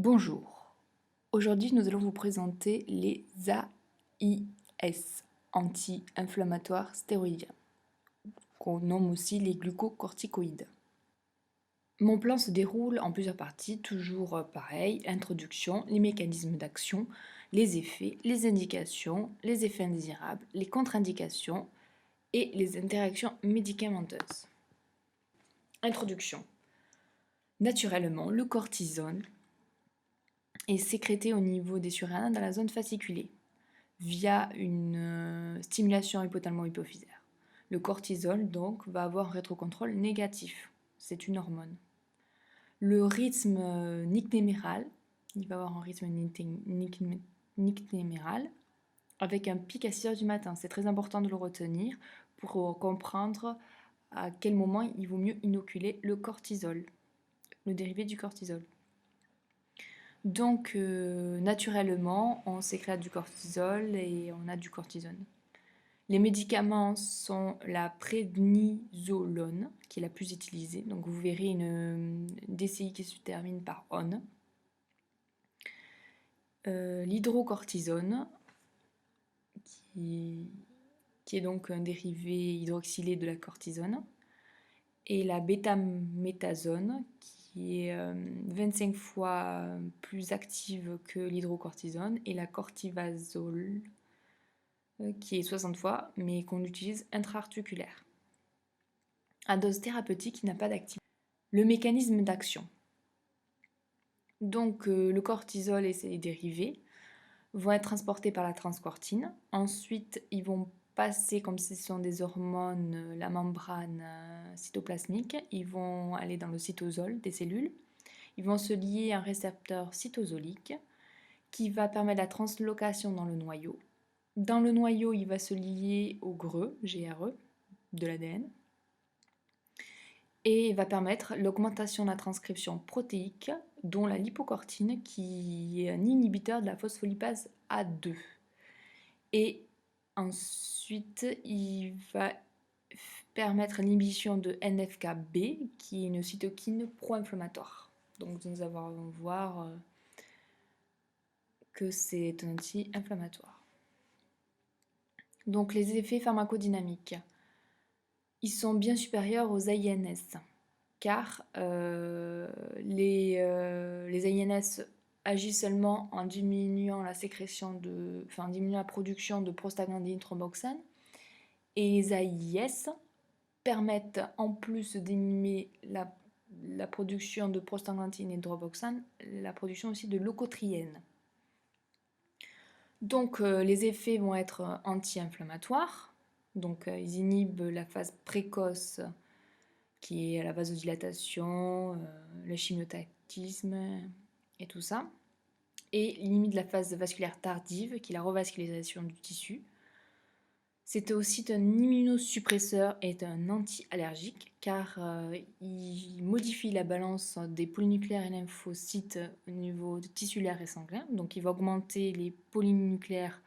Bonjour, aujourd'hui nous allons vous présenter les AIS, anti-inflammatoires stéroïdiens, qu'on nomme aussi les glucocorticoïdes. Mon plan se déroule en plusieurs parties, toujours pareil, introduction, les mécanismes d'action, les effets, les indications, les effets indésirables, les contre-indications et les interactions médicamenteuses. Introduction. Naturellement, le cortisone est sécrété au niveau des surrénales dans la zone fasciculée via une stimulation hypothalamo-hypophysaire. Le cortisol donc va avoir un rétrocontrôle négatif, c'est une hormone. Le rythme nictéméral, il va avoir un rythme nictéméral avec un pic à 6 heures du matin. C'est très important de le retenir pour comprendre à quel moment il vaut mieux inoculer le cortisol, le dérivé du cortisol. Donc, naturellement, on sécrète du cortisol et on a du cortisone. Les médicaments sont la prédnisolone, qui est la plus utilisée. Donc, vous verrez une DCI qui se termine par ON. L'hydrocortisone, qui est donc un dérivé hydroxylé de la cortisone. Et la bêtaméthasone, qui est 25 fois plus active que l'hydrocortisone, et la cortisone, qui est 60 fois, mais qu'on utilise intra-articulaire. À dose thérapeutique, il n'a pas d'activité. Le mécanisme d'action. Donc, le cortisol et ses dérivés vont être transportés par la transcortine. Ensuite, ils vont passer, comme ce sont des hormones, la membrane cytoplasmique. Ils vont aller dans le cytosol des cellules. Ils vont se lier à un récepteur cytosolique qui va permettre la translocation dans le noyau. Dans le noyau, il va se lier au GRE, de l'ADN, et il va permettre l'augmentation de la transcription protéique, dont la lipocortine, qui est un inhibiteur de la phospholipase A2. Et ensuite, il va permettre l'inhibition de NF-κB, qui est une cytokine pro-inflammatoire. Donc nous allons voir que c'est un anti-inflammatoire. Donc les effets pharmacodynamiques, ils sont bien supérieurs aux AINS, car les AINS agissent seulement en diminuant la diminuant la production de prostaglandine thromboxane, et les AIS permettent, en plus de diminuer la production de prostaglandine et de thromboxane, la production aussi de leucotriène. Donc les effets vont être anti-inflammatoires, donc ils inhibent la phase précoce qui est la vasodilatation, le chimiotactisme et tout ça, et ils limitent la phase vasculaire tardive qui est la revascularisation du tissu. C'est aussi un immunosuppresseur et un anti-allergique car il modifie la balance des polynucléaires et lymphocytes au niveau tissulaire et sanguin. Donc il va augmenter les polynucléaires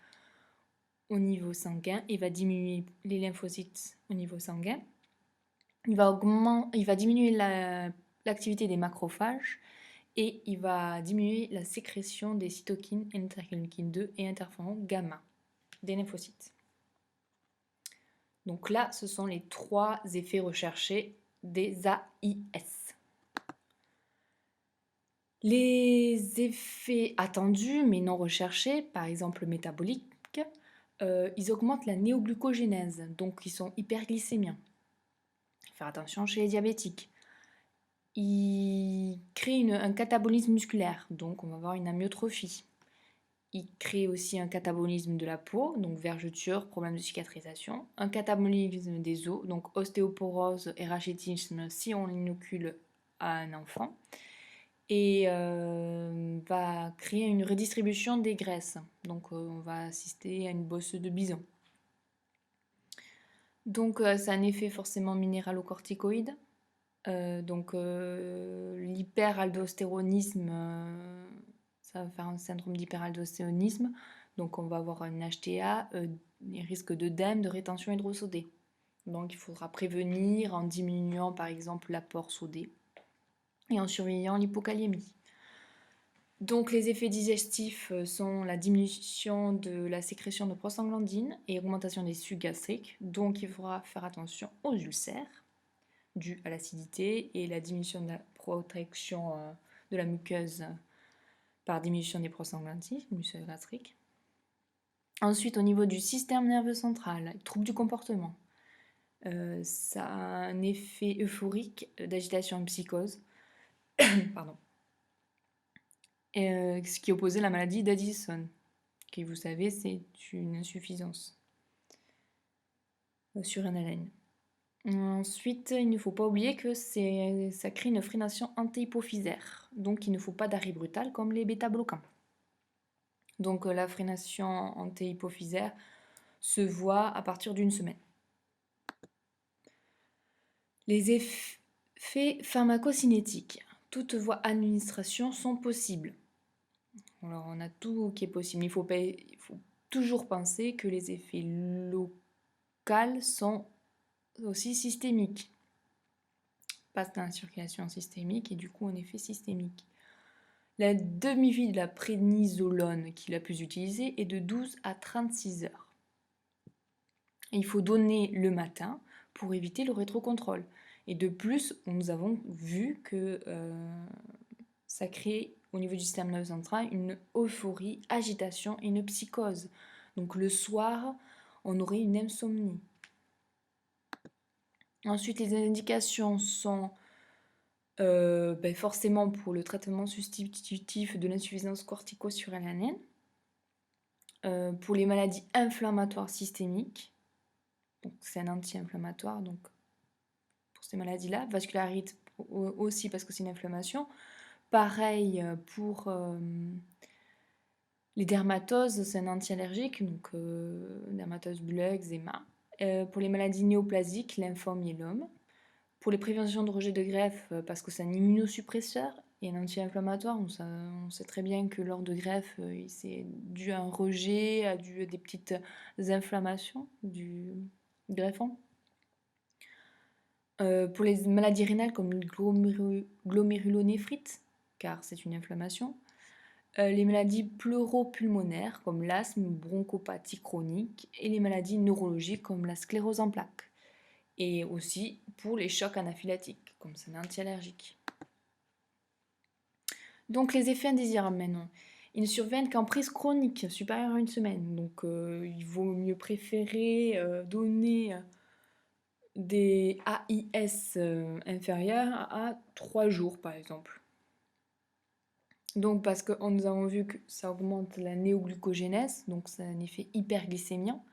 au niveau sanguin et va diminuer les lymphocytes au niveau sanguin. Il va diminuer l'activité des macrophages et il va diminuer la sécrétion des cytokines, interleukine 2 et interféron gamma des lymphocytes. Donc là, ce sont les 3 effets recherchés des AIS. Les effets attendus mais non recherchés, par exemple métaboliques, ils augmentent la néoglucogénèse, donc ils sont hyperglycémiens. Faire attention chez les diabétiques. Ils créent un catabolisme musculaire, donc on va avoir une amyotrophie. Il crée aussi un catabolisme de la peau, donc vergeture, problème de cicatrisation, un catabolisme des os, donc ostéoporose et rachitisme si on l'inocule à un enfant, et va créer une redistribution des graisses, donc on va assister à une bosse de bison. Donc c'est un effet forcément minéralocorticoïde, donc l'hyperaldostéronisme, ça va faire un syndrome d'hyperaldostéronisme. Donc on va avoir un HTA, des risques d'œdème, de rétention hydrosodée. Donc il faudra prévenir en diminuant par exemple l'apport sodé et en surveillant l'hypokaliémie. Donc les effets digestifs sont la diminution de la sécrétion de prostaglandines et augmentation des sucs gastriques. Donc il faudra faire attention aux ulcères dus à l'acidité et la diminution de la protection de la muqueuse par diminution des prostaglandines, muqueuse gastrique. Ensuite, au niveau du système nerveux central, troubles du comportement. Ça a un effet euphorique d'agitation et psychose. Pardon. Ce qui opposait la maladie d'Addison, qui, vous savez, c'est une insuffisance surrénalienne. Ensuite, il ne faut pas oublier que ça crée une freination antéhypophysaire, donc il ne faut pas d'arrêt brutal comme les bêta-bloquants. Donc la freination antéhypophysaire se voit à partir d'une semaine. Les effets pharmacocinétiques. Toutes voies administration sont possibles. Alors on a tout qui est possible. Il faut toujours penser que les effets locaux sont aussi systémiques. Passe dans la circulation systémique et du coup un effet systémique. La demi-vie de la prénisolone qui est la plus utilisée est de 12 à 36 heures. Et il faut donner le matin pour éviter le rétrocontrôle. Et de plus, nous avons vu que ça crée au niveau du système nerveux central une euphorie, agitation et une psychose. Donc le soir, on aurait une insomnie. Ensuite, les indications sont forcément pour le traitement substitutif de l'insuffisance cortico-surrénalienne, pour les maladies inflammatoires systémiques, donc c'est un anti-inflammatoire, donc pour ces maladies-là, vascularite aussi parce que c'est une inflammation. Pareil pour les dermatoses, c'est un anti-allergique, donc dermatose bulleux, eczéma. Pour les maladies néoplasiques, lymphome, myélome. Pour les préventions de rejet de greffe, parce que c'est un immunosuppresseur et un anti-inflammatoire, on sait très bien que lors de greffe, c'est dû à un rejet, dû à des petites inflammations du greffon. Pour les maladies rénales comme le glomérulonéphrite, car c'est une inflammation. Les maladies pleuropulmonaires comme l'asthme, bronchopathie chronique et les maladies neurologiques comme la sclérose en plaques. Et aussi pour les chocs anaphylactiques, comme c'est un anti-allergique. Donc les effets indésirables maintenant. Ils ne surviennent qu'en prise chronique supérieure à une semaine. Donc il vaut mieux préférer donner des AIS inférieurs à 3 jours par exemple. Donc parce que nous avons vu que ça augmente la néoglucogénèse, donc c'est un effet hyperglycémiant.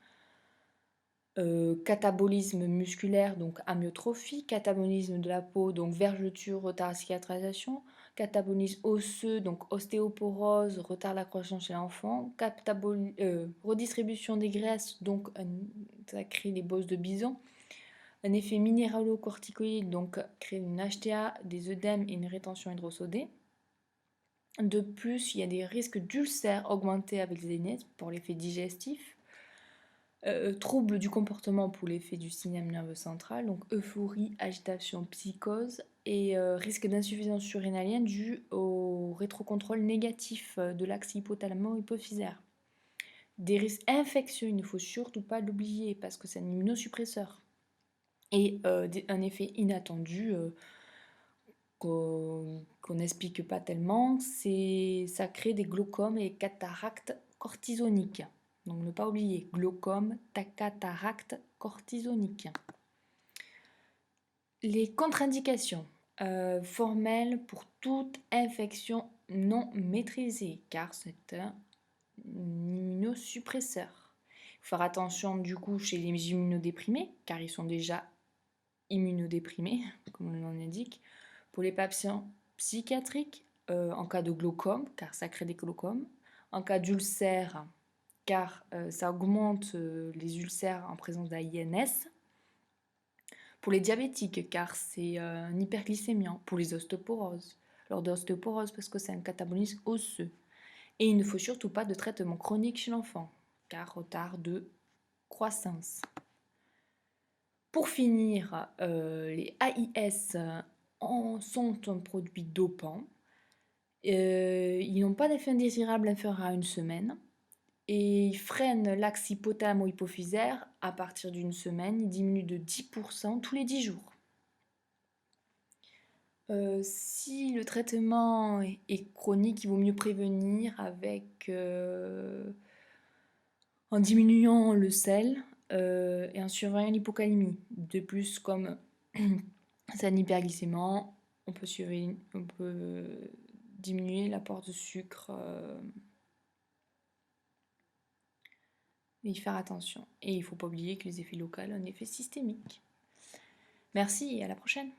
Catabolisme musculaire, donc amyotrophie, catabolisme de la peau, donc vergeture, retard à cicatrisation, catabolisme osseux, donc ostéoporose, retard à la croissance chez l'enfant, redistribution des graisses, donc ça crée des bosses de bison, un effet minéralocorticoïde, donc crée une HTA, des œdèmes et une rétention hydrosodée. De plus, il y a des risques d'ulcères augmentés avec les aînés pour l'effet digestif. Troubles du comportement pour l'effet du système nerveux central, donc euphorie, agitation, psychose, et risque d'insuffisance surrénalienne dû au rétrocontrôle négatif de l'axe hypothalamo-hypophysaire. Des risques infectieux, il ne faut surtout pas l'oublier parce que c'est un immunosuppresseur. Et un effet inattendu qu'on n'explique pas tellement, ça crée des glaucomes et cataractes cortisoniques. Donc ne pas oublier, glaucome, cataracte cortisonique. Les contre-indications formelles pour toute infection non maîtrisée, car c'est un immunosuppresseur. Il faut faire attention du coup chez les immunodéprimés, car ils sont déjà immunodéprimés, comme le nom l'indique. Pour les patients psychiatriques, en cas de glaucome, car ça crée des glaucomes. En cas d'ulcère, car ça augmente les ulcères en présence d'AINS. Pour les diabétiques, car c'est un hyperglycémiant. Pour les ostéoporoses, lors d'ostéoporose, parce que c'est un catabolisme osseux. Et il ne faut surtout pas de traitement chronique chez l'enfant, car retard de croissance. Pour finir, les AIS sont un produit dopant Ils n'ont pas d'effet indésirable inférieur à une semaine et ils freinent l'axe hypothalamo-hypophysaire à partir d'une semaine. Ils diminuent de 10% tous les 10 jours. Si le traitement est chronique, il vaut mieux prévenir en diminuant le sel et en surveillant l'hypocalémie. De plus, comme c'est un hyperglycémant, on peut diminuer l'apport de sucre et y faire attention. Et il ne faut pas oublier que les effets locaux ont un effet systémique. Merci et à la prochaine.